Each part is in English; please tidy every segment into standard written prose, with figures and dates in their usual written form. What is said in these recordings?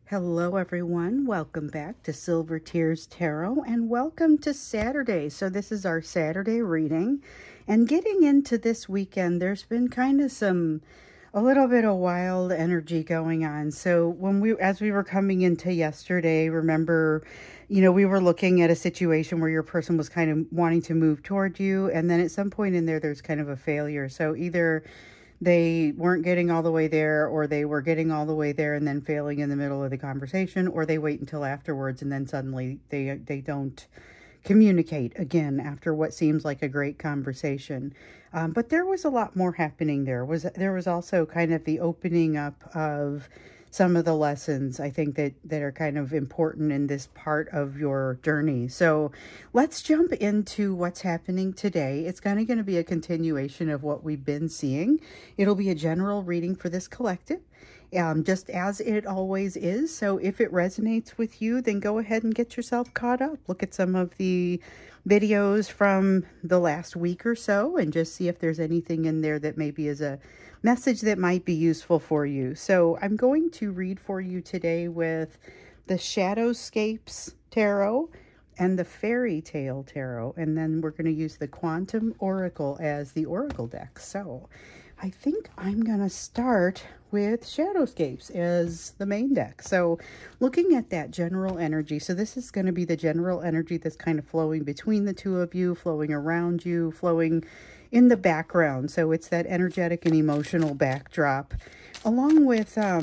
Hello everyone, welcome back to Silver Tears Tarot and welcome to Saturday. So this is our Saturday reading, and getting into this weekend, there's been kind of a little bit of wild energy going on. So as we were coming into yesterday, remember, we were looking at a situation where your person was kind of wanting to move toward you, and then at some point in there's kind of a failure. So either they weren't getting all the way there, or they were getting all the way there and then failing in the middle of the conversation, or they wait until afterwards and then suddenly they don't communicate again after what seems like a great conversation. But there was a lot more happening there. There was also kind of the opening up of some of the lessons, I think, that are kind of important in this part of your journey. So let's jump into what's happening today. It's kind of going to be a continuation of what we've been seeing. It'll be a general reading for this collective, just as it always is. So if it resonates with you, then go ahead and get yourself caught up. Look at some of the videos from the last week or so and just see if there's anything in there that maybe is a message that might be useful for you. So I'm going to read for you today with the Shadowscapes Tarot and the Fairy Tale Tarot, and then we're going to use the Quantum Oracle as the Oracle deck. So I think I'm going to start with Shadowscapes as the main deck. So looking at that general energy, so this is going to be the general energy that's kind of flowing between the two of you, flowing around you, flowing in the background. So it's that energetic and emotional backdrop, along with a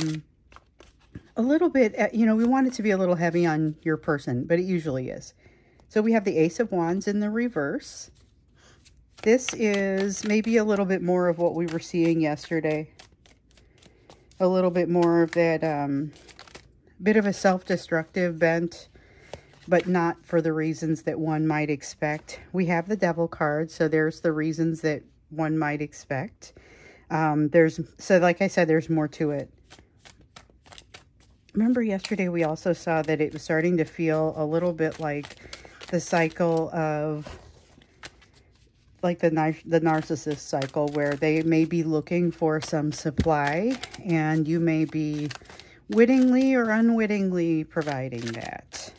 little bit, we want it to be a little heavy on your person, but it usually is. So we have the Ace of Wands in the reverse. This is maybe a little bit more of what we were seeing yesterday. A little bit more of that bit of a self-destructive bent, but not for the reasons that one might expect. We have the Devil card, so there's the reasons that one might expect. So like I said, there's more to it. Remember yesterday we also saw that it was starting to feel a little bit like the cycle of, like the narcissist cycle, where they may be looking for some supply and you may be wittingly or unwittingly providing that.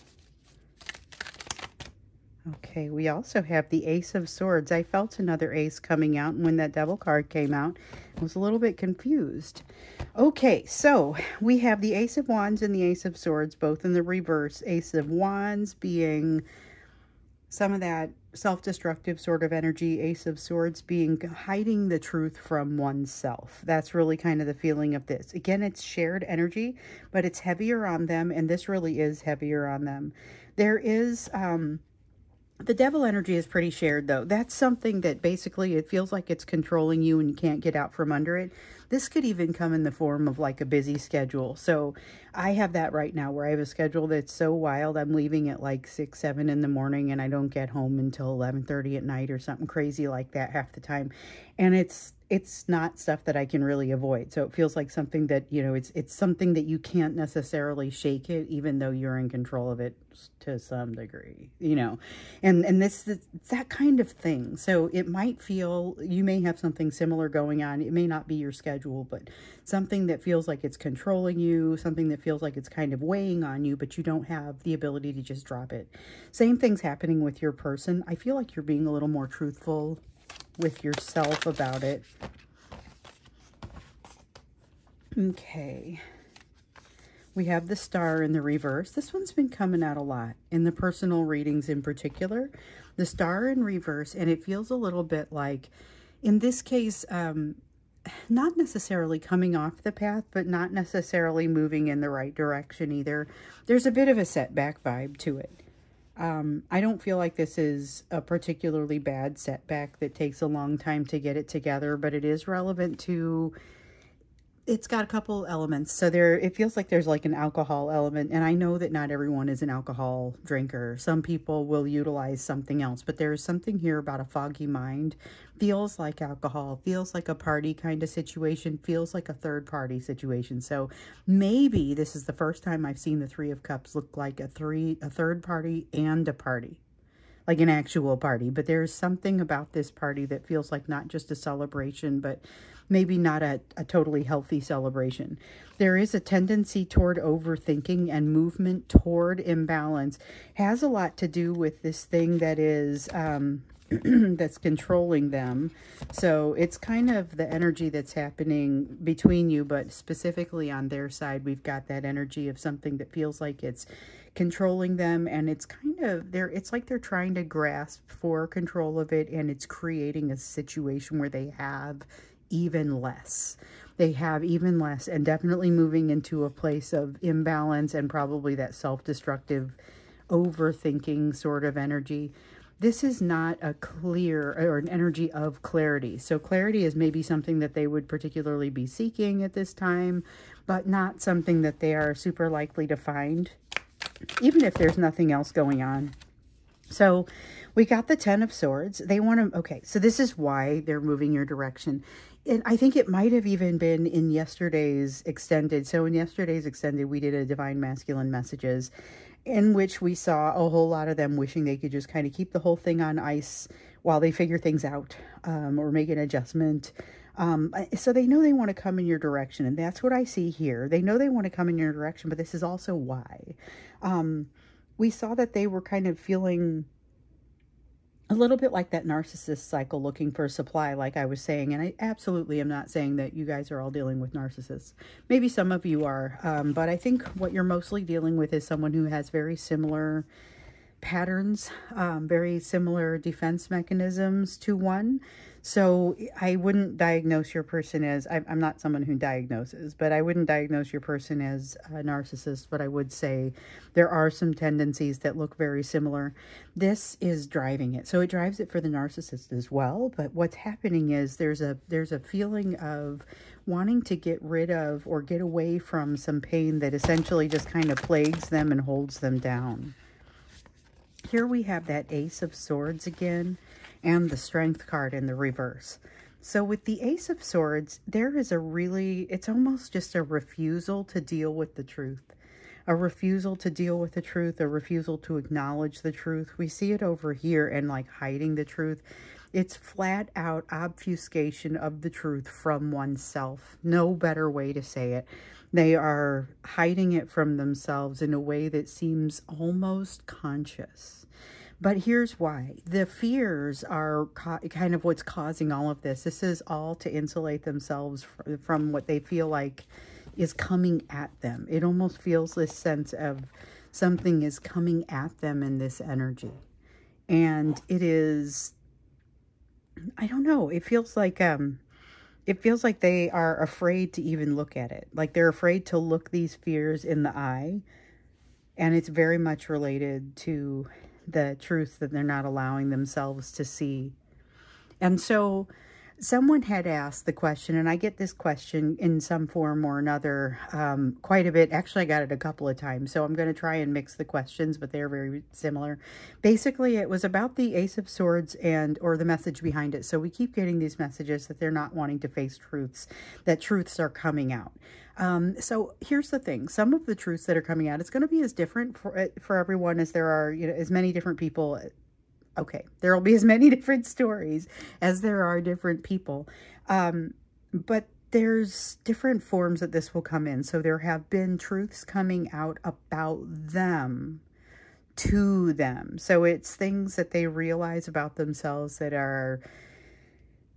Okay, we also have the Ace of Swords. I felt another ace coming out, and when that Devil card came out, I was a little bit confused. Okay, so we have the Ace of Wands and the Ace of Swords, both in the reverse. Ace of Wands being some of that self-destructive sort of energy. Ace of Swords being hiding the truth from oneself. That's really kind of the feeling of this. Again, it's shared energy, but it's heavier on them, and this really is heavier on them. There is the Devil energy is pretty shared, though. That's something that basically it feels like it's controlling you and you can't get out from under it. This could even come in the form of like a busy schedule. So I have that right now, where I have a schedule that's so wild. I'm leaving at like 6, 7 in the morning, and I don't get home until 11:30 at night or something crazy like that half the time. And it's not stuff that I can really avoid. So it feels like something that, it's something that you can't necessarily shake it, even though you're in control of it to some degree, and it's that kind of thing. So it might feel, you may have something similar going on. It may not be your schedule, but something that feels like it's controlling you, something that feels like it's kind of weighing on you, but you don't have the ability to just drop it. Same thing's happening with your person. I feel like you're being a little more truthful with yourself about it. Okay. We have the Star in the reverse. This one's been coming out a lot in the personal readings in particular. The Star in reverse, and it feels a little bit like, in this case, not necessarily coming off the path, but not necessarily moving in the right direction either. There's a bit of a setback vibe to it. I don't feel like this is a particularly bad setback that takes a long time to get it together, but it is relevant to, it's got a couple elements. So it feels like there's like an alcohol element, and I know that not everyone is an alcohol drinker. Some people will utilize something else, but there's something here about a foggy mind. Feels like alcohol, feels like a party kind of situation, feels like a third party situation. So maybe this is the first time I've seen the Three of Cups look like a third party and a party, like an actual party. But there's something about this party that feels like not just a celebration, but maybe not a totally healthy celebration. There is a tendency toward overthinking, and movement toward imbalance has a lot to do with this thing that is that's controlling them. So it's kind of the energy that's happening between you, but specifically on their side, we've got that energy of something that feels like it's controlling them, and it's kind of it's like they're trying to grasp for control of it, and it's creating a situation where they have even less. They have even less, and definitely moving into a place of imbalance and probably that self-destructive overthinking sort of energy. This is not a clear or an energy of clarity. So clarity is maybe something that they would particularly be seeking at this time, but not something that they are super likely to find, even if there's nothing else going on. So we got the 10 of Swords. They want to, okay, so this is why they're moving your direction. And I think it might have even been in yesterday's extended. So in yesterday's extended, we did a Divine Masculine Messages, in which we saw a whole lot of them wishing they could just kind of keep the whole thing on ice while they figure things out, or make an adjustment. So they know they want to come in your direction, and that's what I see here. They know they want to come in your direction, but this is also why. We saw that they were kind of feeling a little bit like that narcissist cycle, looking for supply, like I was saying. And I absolutely am not saying that you guys are all dealing with narcissists. Maybe some of you are, but I think what you're mostly dealing with is someone who has very similar patterns, very similar defense mechanisms to one. So I wouldn't diagnose your person as, I'm not someone who diagnoses, but I wouldn't diagnose your person as a narcissist, but I would say there are some tendencies that look very similar. This is driving it. So it drives it for the narcissist as well. But what's happening is there's a feeling of wanting to get rid of or get away from some pain that essentially just kind of plagues them and holds them down. Here we have that Ace of Swords again, and the Strength card in the reverse. So with the Ace of Swords, there is it's almost just a refusal to deal with the truth. A refusal to deal with the truth, a refusal to acknowledge the truth. We see it over here, and like hiding the truth. It's flat out obfuscation of the truth from oneself. No better way to say it. They are hiding it from themselves in a way that seems almost conscious. But here's why. The fears are kind of what's causing all of this. This is all to insulate themselves from what they feel like is coming at them. It almost feels this sense of something is coming at them in this energy. And it is, I don't know, it feels like they are afraid to even look at it. Like they're afraid to look these fears in the eye. And it's very much related to the truth that they're not allowing themselves to see. And so someone had asked the question, and I get this question in some form or another quite a bit. Actually, I got it a couple of times, so I'm going to try and mix the questions, but they're very similar. Basically, it was about the Ace of Swords or the message behind it. So we keep getting these messages that they're not wanting to face truths, that truths are coming out. So here's the thing. Some of the truths that are coming out, it's going to be as different for everyone as there are, as many different people. Okay, there will be as many different stories as there are different people. But there's different forms that this will come in. So there have been truths coming out about them to them. So it's things that they realize about themselves that are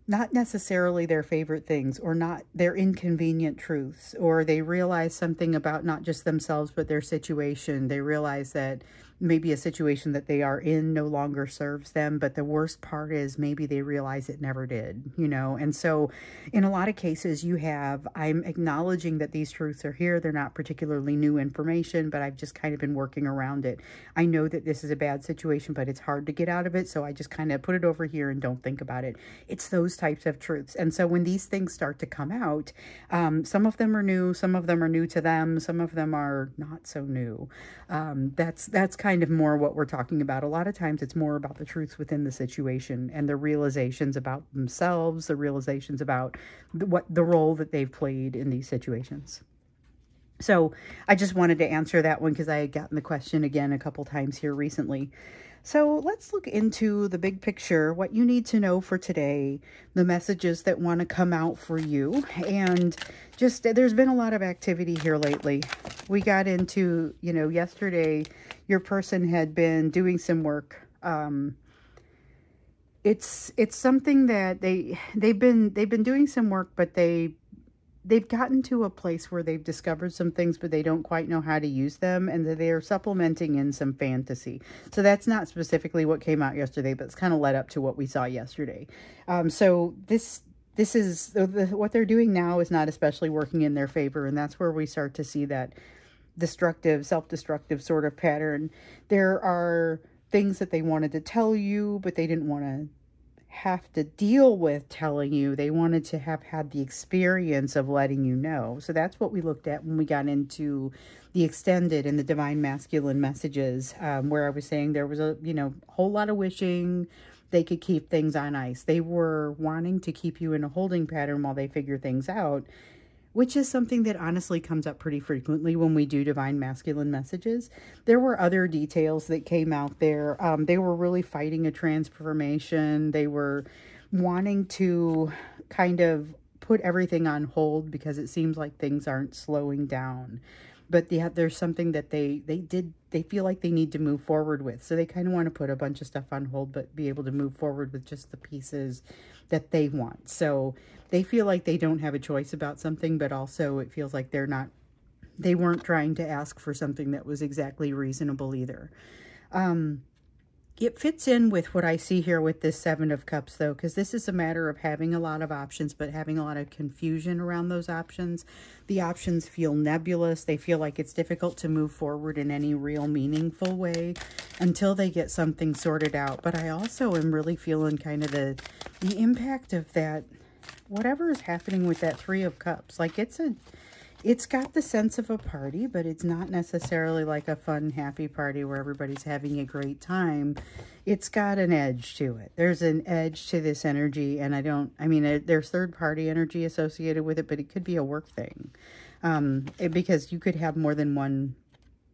not necessarily their favorite things, or not their inconvenient truths, or they realize something about not just themselves, but their situation. They realize that maybe a situation that they are in no longer serves them, but the worst part is maybe they realize it never did, and so in a lot of cases I'm acknowledging that these truths are here. They're not particularly new information, but I've just kind of been working around it. I know that this is a bad situation, but it's hard to get out of it, so I just kind of put it over here and don't think about it. It's those types of truths. And so when these things start to come out, some of them are new, some of them are new to them, some of them are not so new. That's kind of more what we're talking about. A lot of times it's more about the truths within the situation and the realizations about themselves, the realizations about the role that they've played in these situations. So I just wanted to answer that one because I had gotten the question again a couple times here recently. So let's look into the big picture, what you need to know for today, the messages that want to come out for you. And just, there's been a lot of activity here lately. We got into, you know, yesterday, your person had been doing some work. It's something that they've been doing some work, but they've gotten to a place where they've discovered some things, but they don't quite know how to use them, and that they are supplementing in some fantasy. So that's not specifically what came out yesterday, but it's kind of led up to what we saw yesterday. So this is what they're doing now is not especially working in their favor, and that's where we start to see that destructive, self-destructive sort of pattern. There are things that they wanted to tell you, but they didn't want to have to deal with telling you. They wanted to have had the experience of letting you know. So that's what we looked at when we got into the extended and the divine masculine messages, where I was saying there was a, you know, whole lot of wishing they could keep things on ice. They were wanting to keep you in a holding pattern while they figure things out, which is something that honestly comes up pretty frequently when we do divine masculine messages. There were other details that came out there. They were really fighting a transformation. They were wanting to kind of put everything on hold because it seems like things aren't slowing down. But yeah, there's something that they feel like they need to move forward with. So they kind of want to put a bunch of stuff on hold, but be able to move forward with just the pieces that they want. So they feel like they don't have a choice about something, but also it feels like they weren't trying to ask for something that was exactly reasonable either. It fits in with what I see here with this Seven of Cups, though, because this is a matter of having a lot of options, but having a lot of confusion around those options. The options feel nebulous. They feel like it's difficult to move forward in any real meaningful way until they get something sorted out. But I also am really feeling kind of the impact of that, whatever is happening with that Three of Cups. Like it's got the sense of a party, but it's not necessarily like a fun, happy party where everybody's having a great time. It's got an edge to it. There's an edge to this energy, and I mean, there's third-party energy associated with it, but it could be a work thing. Because you could have more than one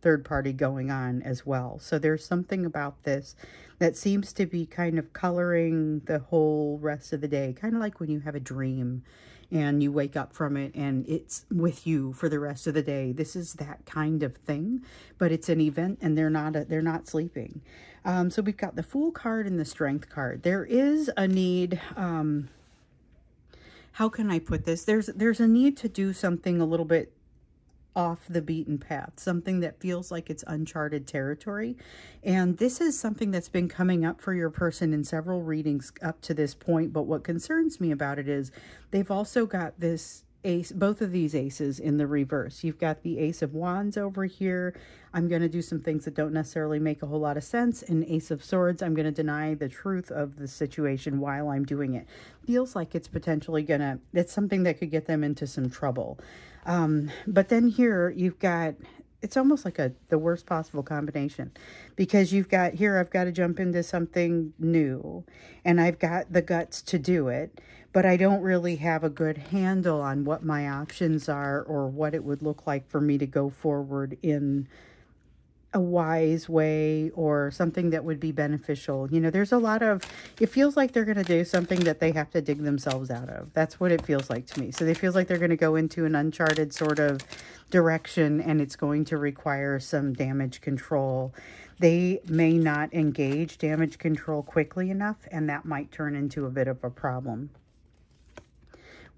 third party going on as well. So there's something about this that seems to be kind of coloring the whole rest of the day, kind of like when you have a dream and you wake up from it and it's with you for the rest of the day. This is that kind of thing, but it's an event and they're not sleeping. So we've got the Fool card and the Strength card. There is a need, how can I put this? There's a need to do something a little bit off the beaten path, something that feels like it's uncharted territory. And this is something that's been coming up for your person in several readings up to this point. But what concerns me about it is they've also got this ace, both of these aces in the reverse. You've got the Ace of Wands over here. I'm going to do some things that don't necessarily make a whole lot of sense. And Ace of Swords, I'm going to deny the truth of the situation while I'm doing it. Feels like it's potentially it's something that could get them into some trouble. But then here you've got, it's almost like the worst possible combination, because you've got here, I've got to jump into something new and I've got the guts to do it, but I don't really have a good handle on what my options are or what it would look like for me to go forward in a wise way or something that would be beneficial. You know, there's a lot of, it feels like they're going to do something that they have to dig themselves out of. That's what it feels like to me. So it feels like they're going to go into an uncharted sort of direction and it's going to require some damage control. They may not engage damage control quickly enough, and that might turn into a bit of a problem.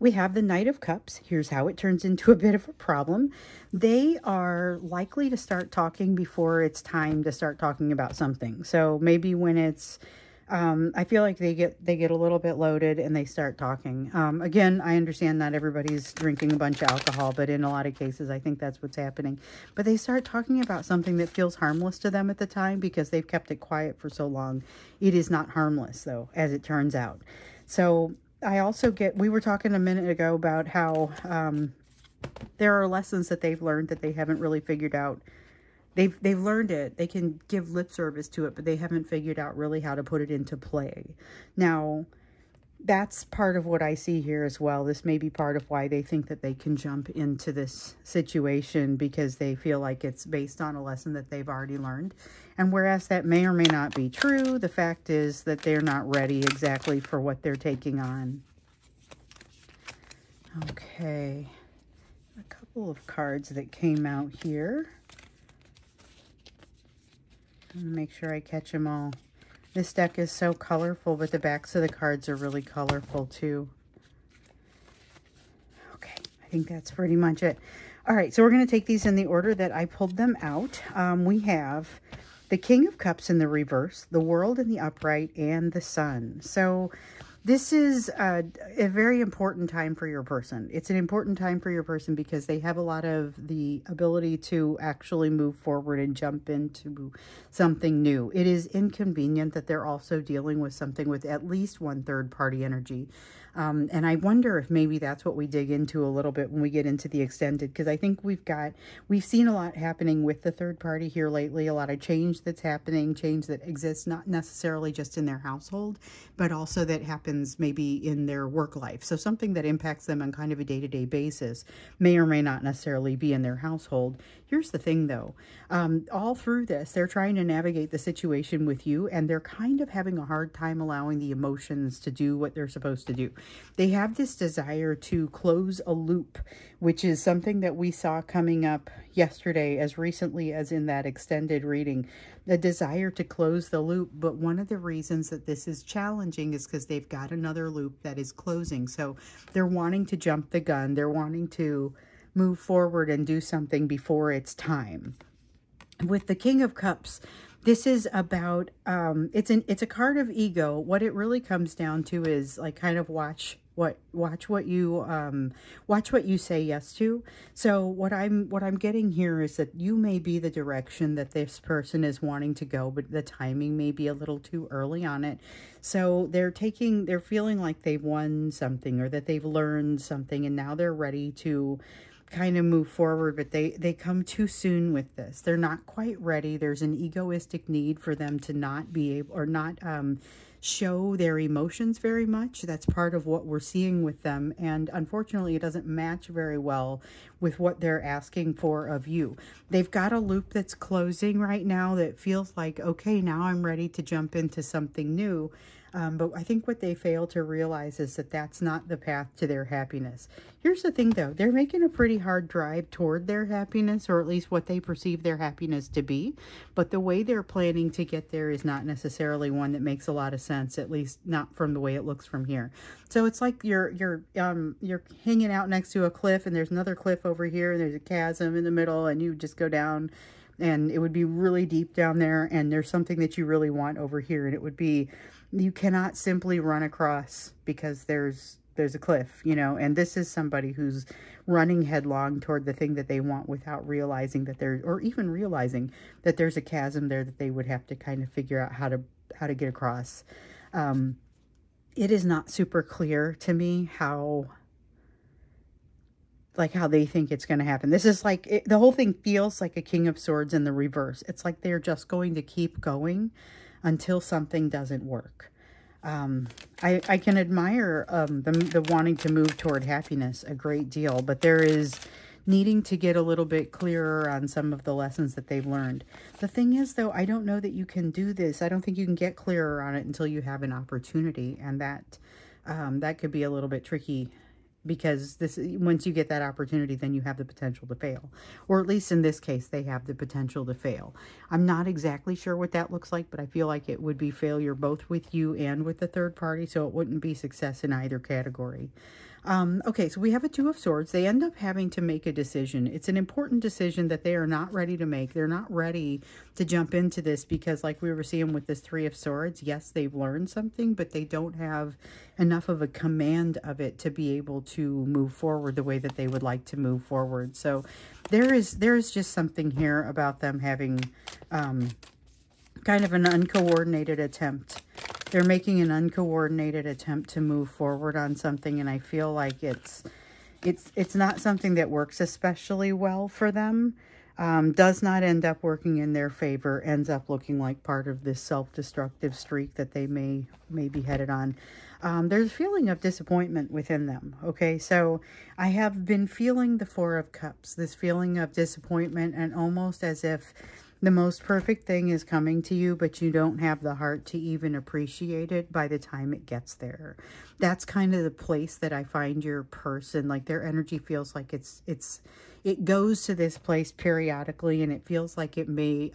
We have the Knight of Cups. Here's how it turns into a bit of a problem. They are likely to start talking before it's time to start talking about something. So maybe when it's, I feel like they get a little bit loaded and they start talking. Again, I understand not everybody's drinking a bunch of alcohol, but in a lot of cases, I think that's what's happening. But they start talking about something that feels harmless to them at the time because they've kept it quiet for so long. It is not harmless, though, as it turns out. So I also we were talking a minute ago about how there are lessons that they've learned that they haven't really figured out. They've learned it. They can give lip service to it, but they haven't figured out really how to put it into play. Now, that's part of what I see here as well. This may be part of why they think that they can jump into this situation, because they feel like it's based on a lesson that they've already learned. And whereas that may or may not be true, the fact is that they're not ready exactly for what they're taking on. Okay, a couple of cards that came out here. I'm gonna make sure I catch them all. This deck is so colorful, but the backs of the cards are really colorful too. Okay, I think that's pretty much it. All right, so we're going to take these in the order that I pulled them out. We have the King of Cups in the reverse, the World in the upright, and the Sun. So this is a very important time for your person. It's an important time for your person because they have a lot of the ability to actually move forward and jump into something new. It is inconvenient that they're also dealing with something with at least one third-party energy. And I wonder if maybe that's what we dig into a little bit when we get into the extended, because I think we've seen a lot happening with the third party here lately, a lot of change that's happening, change that exists not necessarily just in their household, but also that happens maybe in their work life. So something that impacts them on kind of a day-to-day basis may or may not necessarily be in their household. Here's the thing though, all through this, they're trying to navigate the situation with you, and they're kind of having a hard time allowing the emotions to do what they're supposed to do. They have this desire to close a loop, which is something that we saw coming up yesterday as recently as in that extended reading. The desire to close the loop, but one of the reasons that this is challenging is because they've got another loop that is closing. So they're wanting to jump the gun. They're wanting to move forward and do something before it's time. With the King of Cups, this is about, it's a card of ego. What it really comes down to is like kind of watch what you say yes to. So what I'm getting here is that you may be the direction that this person is wanting to go, but the timing may be a little too early on it. So they're feeling like they've won something or that they've learned something, and now they're ready to kind of move forward, but they come too soon with this. They're not quite ready. There's an egoistic need for them to not be able or not show their emotions very much. That's part of what we're seeing with them, and unfortunately it doesn't match very well with what they're asking for of you. They've got a loop that's closing right now that feels like, okay, now I'm ready to jump into something new. But I think what they fail to realize is that that's not the path to their happiness. Here's the thing, though. They're making a pretty hard drive toward their happiness, or at least what they perceive their happiness to be. But the way they're planning to get there is not necessarily one that makes a lot of sense, at least not from the way it looks from here. So it's like you're hanging out next to a cliff, and there's another cliff over here, and there's a chasm in the middle, and you just go down, and it would be really deep down there, and there's something that you really want over here, and it would be, you cannot simply run across because there's a cliff, you know, and this is somebody who's running headlong toward the thing that they want without realizing that or even realizing that there's a chasm there that they would have to kind of figure out how to get across. It is not super clear to me how they think it's going to happen. This is like, the whole thing feels like a King of Swords in the reverse. It's like they're just going to keep going until something doesn't work. I can admire the wanting to move toward happiness a great deal, but there is needing to get a little bit clearer on some of the lessons that they've learned. The thing is, though, I don't know that you can do this. I don't think you can get clearer on it until you have an opportunity, and that could be a little bit tricky. Because once you get that opportunity, then you have the potential to fail. Or at least in this case, they have the potential to fail. I'm not exactly sure what that looks like, but I feel like it would be failure both with you and with the third party, so it wouldn't be success in either category. Okay, so we have a Two of Swords. They end up having to make a decision. It's an important decision that they are not ready to make. They're not ready to jump into this because, like we were seeing with this Three of Swords, yes, they've learned something, but they don't have enough of a command of it to be able to move forward the way that they would like to move forward. So there is just something here about them having kind of an uncoordinated attempt. They're making an uncoordinated attempt to move forward on something, and I feel like it's not something that works especially well for them. does not end up working in their favor, ends up looking like part of this self-destructive streak that they may be headed on. There's a feeling of disappointment within them. Okay, so I have been feeling the Four of Cups, this feeling of disappointment, and almost as if the most perfect thing is coming to you, but you don't have the heart to even appreciate it by the time it gets there. That's kind of the place that I find your person, like their energy feels like it goes to this place periodically, and it feels like it may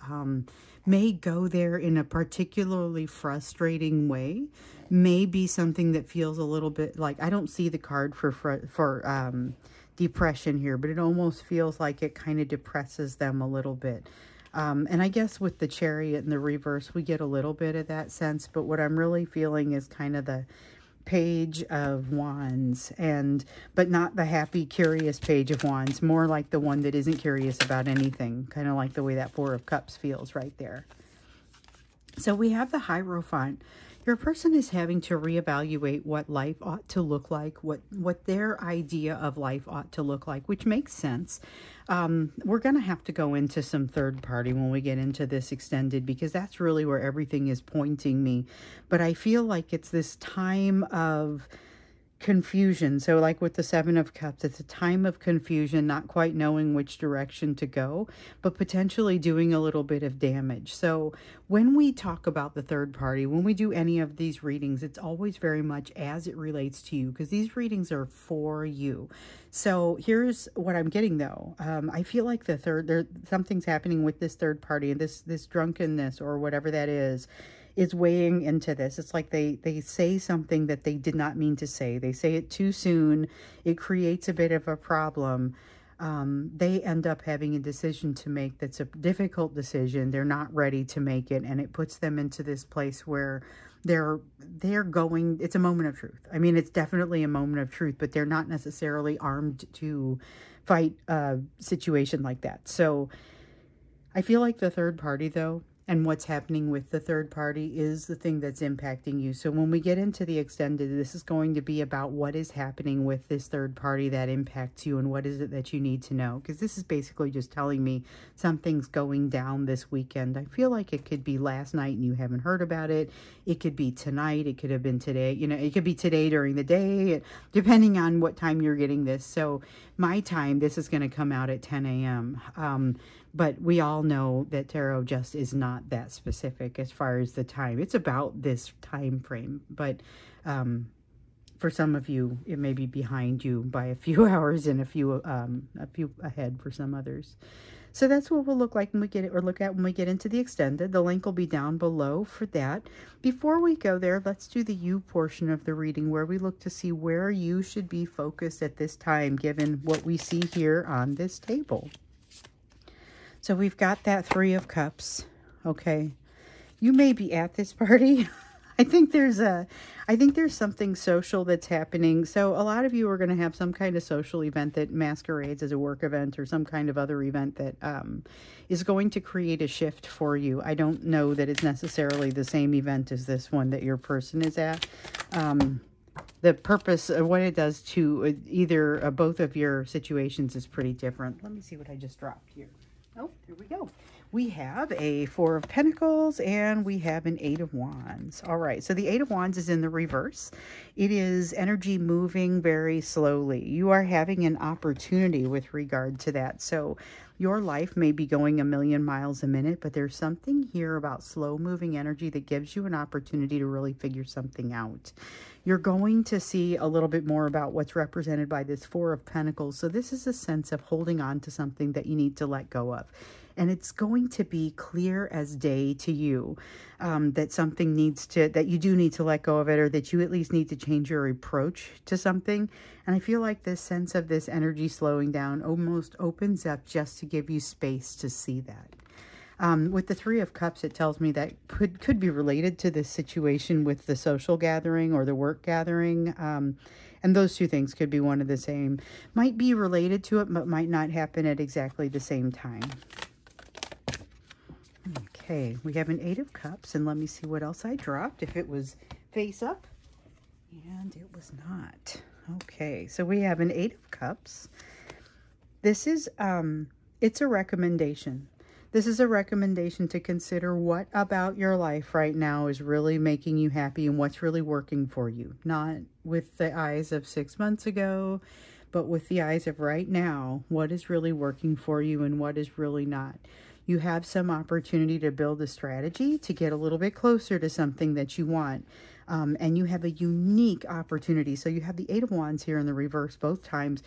go there in a particularly frustrating way. Maybe something that feels a little bit like, I don't see the card for depression here, but it almost feels like it kind of depresses them a little bit. And I guess with the Chariot in the reverse, we get a little bit of that sense, but what I'm really feeling is kind of the Page of Wands, but not the happy, curious Page of Wands, more like the one that isn't curious about anything, kind of like the way that Four of Cups feels right there. So we have the Hierophant. Your person is having to reevaluate what life ought to look like, what their idea of life ought to look like, which makes sense. We're going to have to go into some third party when we get into this extended, because that's really where everything is pointing me. But I feel like it's this time of confusion. So like with the Seven of Cups, it's a time of confusion, not quite knowing which direction to go, but potentially doing a little bit of damage. So when we talk about the third party, when we do any of these readings, it's always very much as it relates to you, because these readings are for you. So here's what I'm getting though. I feel like something's happening with this third party, and this drunkenness or whatever that is weighing into this. It's like they say something that they did not mean to say. They say it too soon. It creates a bit of a problem. They end up having a decision to make that's a difficult decision. They're not ready to make it, and it puts them into this place where they're going, it's a moment of truth. I mean, it's definitely a moment of truth, but they're not necessarily armed to fight a situation like that. So I feel like the third party though, and what's happening with the third party is the thing that's impacting you. So when we get into the extended, this is going to be about what is happening with this third party that impacts you, and what is it that you need to know. Because this is basically just telling me something's going down this weekend. I feel like it could be last night and you haven't heard about it. It could be tonight. It could have been today. You know, it could be today during the day, depending on what time you're getting this. So my time, this is going to come out at 10 a.m. But we all know that tarot just is not that specific as far as the time. It's about this time frame, but for some of you, it may be behind you by a few hours, and a few ahead for some others. So that's what we'll look like when we get it, or look at when we get into the extended. The link will be down below for that. Before we go there, let's do the you portion of the reading, where we look to see where you should be focused at this time, given what we see here on this table. So we've got that Three of Cups. Okay. You may be at this party. I think there's something social that's happening. So a lot of you are going to have some kind of social event that masquerades as a work event, or some kind of other event that is going to create a shift for you. I don't know that it's necessarily the same event as this one that your person is at. The purpose of what it does to either both of your situations is pretty different. Let me see what I just dropped here. Oh, here we go. We have a Four of Pentacles, and we have an Eight of Wands. All right, so the Eight of Wands is in the reverse. It is energy moving very slowly. You are having an opportunity with regard to that. So your life may be going a million miles a minute, but there's something here about slow moving energy that gives you an opportunity to really figure something out. You're going to see a little bit more about what's represented by this Four of Pentacles. So this is a sense of holding on to something that you need to let go of. And it's going to be clear as day to you that something that you do need to let go of it, or that you at least need to change your approach to something. And I feel like this sense of this energy slowing down almost opens up just to give you space to see that. With the Three of Cups, it tells me that could be related to this situation with the social gathering or the work gathering. And those two things could be one of the same. Might be related to it, but might not happen at exactly the same time. Okay, we have an Eight of Cups, and let me see what else I dropped, if it was face up, and it was not. Okay, so we have an Eight of Cups. This is, It's a recommendation. This is a recommendation to consider what about your life right now is really making you happy and what's really working for you. Not with the eyes of 6 months ago, but with the eyes of right now. What is really working for you and what is really not. You have some opportunity to build a strategy to get a little bit closer to something that you want. And you have a unique opportunity. So you have the Eight of Wands here in the reverse both times,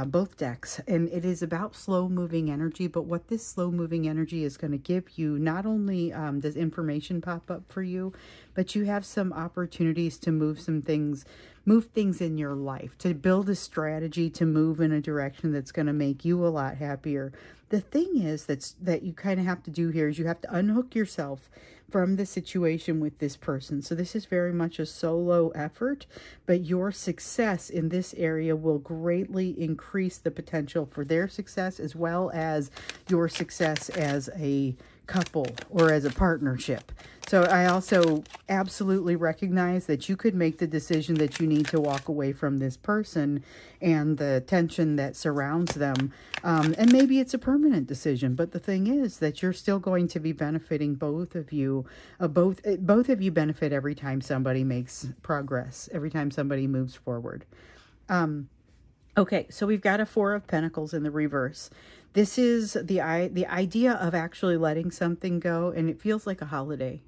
both decks. And it is about slow moving energy. But what this slow moving energy is going to give you, not only does information pop up for you, but you have some opportunities to move things in your life, to build a strategy to move in a direction that's going to make you a lot happier. The thing is that you kind of have to do here is you have to unhook yourself from the situation with this person. So this is very much a solo effort, but your success in this area will greatly increase the potential for their success as well as your success as a couple or as a partnership. So I also absolutely recognize that you could make the decision that you need to walk away from this person and the tension that surrounds them. And maybe it's a permanent decision, but the thing is that you're still going to be benefiting both of you. Both of you benefit every time somebody makes progress, every time somebody moves forward. Okay, so we've got a Four of Pentacles in the reverse. This is the idea of actually letting something go, and it feels like a holiday.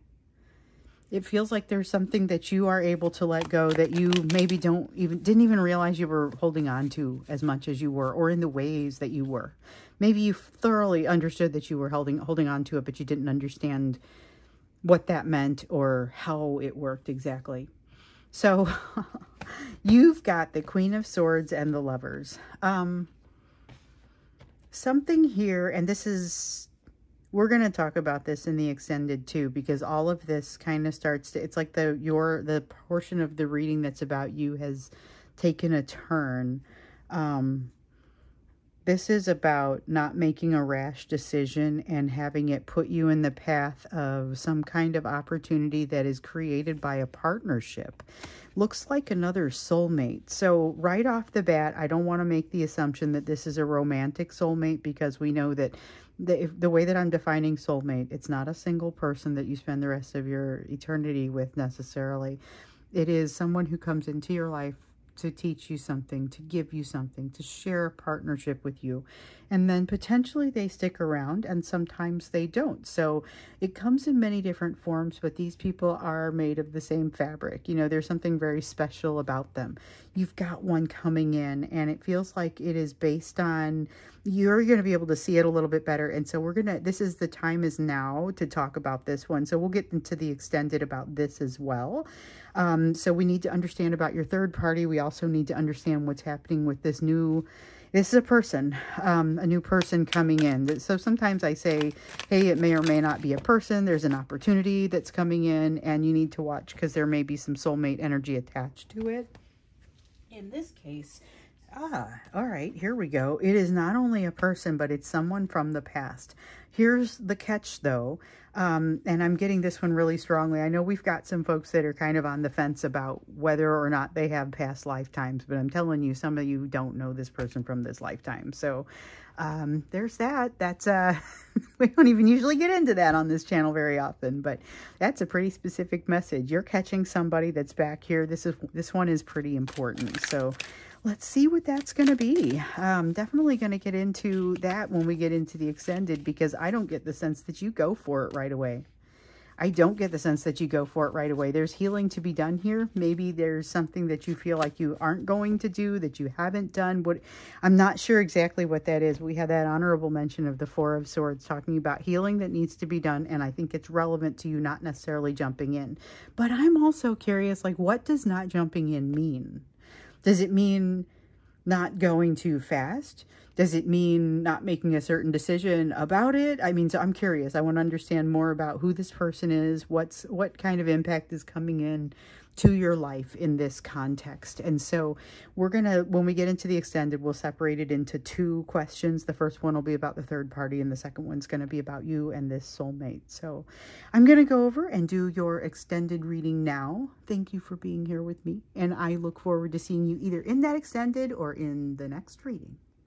It feels like there's something that you are able to let go that you maybe didn't even realize you were holding on to as much as you were, or in the ways that you were. Maybe you thoroughly understood that you were holding on to it, but you didn't understand what that meant or how it worked exactly. So you've got the Queen of Swords and the Lovers. Something here, and this is, we're going to talk about this in the extended too, because all of this kind of starts to, it's like the portion of the reading that's about you has taken a turn. This is about not making a rash decision and having it put you in the path of some kind of opportunity that is created by a partnership. Looks like another soulmate. So right off the bat, I don't want to make the assumption that this is a romantic soulmate, because we know that the way that I'm defining soulmate, it's not a single person that you spend the rest of your eternity with necessarily. It is someone who comes into your life to teach you something, to give you something, to share a partnership with you. And then potentially they stick around, and sometimes they don't. So it comes in many different forms, but these people are made of the same fabric. You know, there's something very special about them. You've got one coming in, and it feels like it is based on, you're going to be able to see it a little bit better. And so this is the time is now to talk about this one. So we'll get into the extended about this as well. So we need to understand about your third party. We also need to understand what's happening with this is a person, a new person coming in. So sometimes I say, hey, it may or may not be a person. There's an opportunity that's coming in, and you need to watch because there may be some soulmate energy attached to it. In this case, all right, here we go. It is not only a person, but it's someone from the past. Here's the catch, though, and I'm getting this one really strongly. I know we've got some folks that are kind of on the fence about whether or not they have past lifetimes, but I'm telling you, some of you don't know this person from this lifetime. So there's that. That's we don't even usually get into that on this channel very often, but that's a pretty specific message. You're catching somebody that's back here. This one is pretty important. So let's see what that's going to be. Definitely going to get into that when we get into the extended, because I don't get the sense that you go for it right away. I don't get the sense that you go for it right away. There's healing to be done here. Maybe there's something that you feel like you aren't going to do, that you haven't done. I'm not sure exactly what that is. We had that honorable mention of the Four of Swords talking about healing that needs to be done, and I think it's relevant to you not necessarily jumping in. But I'm also curious, like, what does not jumping in mean? Does it mean not going too fast? Does it mean not making a certain decision about it? I mean, so I'm curious. I want to understand more about who this person is, what kind of impact is coming in to your life in this context. And so we're going to, when we get into the extended, we'll separate it into two questions. The first one will be about the third party, and the second one's going to be about you and this soulmate. So I'm going to go over and do your extended reading now. Thank you for being here with me, and I look forward to seeing you either in that extended or in the next reading.